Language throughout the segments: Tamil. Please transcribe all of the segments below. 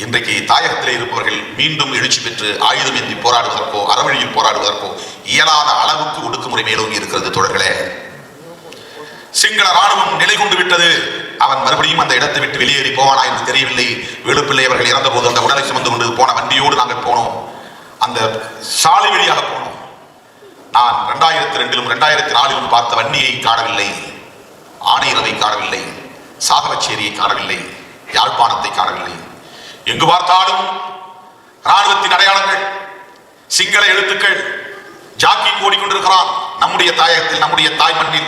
இன்றைக்கு தாயகத்திலே இருப்பவர்கள் மீண்டும் எழுச்சி பெற்று ஆயுதம் ஏந்தி போராடுவதற்கோ அறவழியில் போராடுவதற்கோ இயலாத அளவுக்கு ஒடுக்குமுறை மேலோங்கி இருக்கிறது தோழர்களே. சிங்கள ராணுவம் நிலை கொண்டு விட்டது. அவன் மறுபடியும் அந்த இடத்தை விட்டு வெளியேறி போவானா என்று தெரியவில்லை. வேலுப்பிள்ளை அவர்கள் இறந்த போது அந்த உடலை சுமந்து கொண்டு போன வண்டியோடு நாங்கள் போனோம். அந்த சாலை வழியாக போனோம். நான் 2002 2004 பார்த்த வன்னியை காணவில்லை, ஆணையரவை காணவில்லை, சாகவச்சேரியை காணவில்லை, யாழ்ப்பாணத்தை காணவில்லை. எங்கு பார்த்தாலும் ராணுவத்தின் அடையாளங்கள், சிங்கள எழுத்துக்கள். ஜாக்கி ஓடிக்கொண்டிருக்கிறான் நம்முடைய தாயகத்தில், நம்முடைய தாய் மண்ணில்.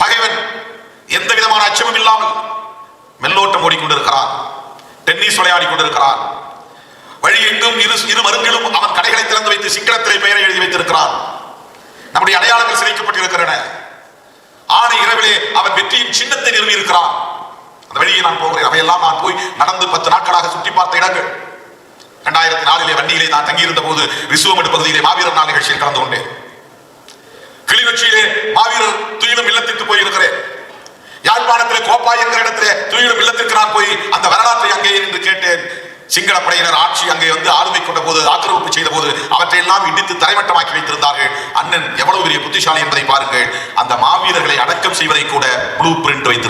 பகைவன் எந்த விதமான அச்சமும் இல்லாமல் மெல்லோட்டம் ஓடிக்கொண்டிருக்கிறான், டென்னிஸ் விளையாடி கொண்டிருக்கிறான். வழி எங்கும் இரு மருங்கிலும் அவன் கடைகளை திறந்து வைத்து சிங்களத்திலே பெயரை எழுதி வைத்திருக்கிறான். நம்முடைய அடையாளங்கள் சிதைக்கப்பட்டிருக்கின்றன. ஆணை இரவிலே அவன் வெற்றியின் சின்னத்தை நிறுவி இருக்கிறான். அந்த வழியை நான் போகிறேன். அவையெல்லாம் நான் போய் நடந்து 10 நாட்களாக சுற்றி பார்த்த இடங்கள். 2004 வண்டியிலே நான் தங்கியிருந்த போது ரிசுவமடு பகுதியிலே மாவீரர் நாள் நிகழ்ச்சியில் கலந்து கொண்டேன். கிளிநொச்சியிலே மாவீரர் துயிலும் இல்லத்திற்கு போயிருக்கிறேன். யாழ்ப்பாணத்திலே கோப்பாய் என்கிற இடத்திலே துயிலும் இல்லத்திற்கு நான் போய் அந்த வரலாற்றை அங்கே என்று கேட்டேன். சிங்கள படையினர் ஆட்சி அங்கே வந்து ஆளுமை கொண்ட போது, ஆக்கிரமிப்பு செய்த போது அவற்றையெல்லாம் இடித்து தரைமட்டமாக்கி வைத்திருந்தார்கள். அண்ணன் எவ்வளவு பெரிய புத்திசாலி என்பதை பாருங்கள். அந்த மாவீரர்களை அடக்கம் செய்வதை கூட ப்ளூ பிரிண்ட் வைத்து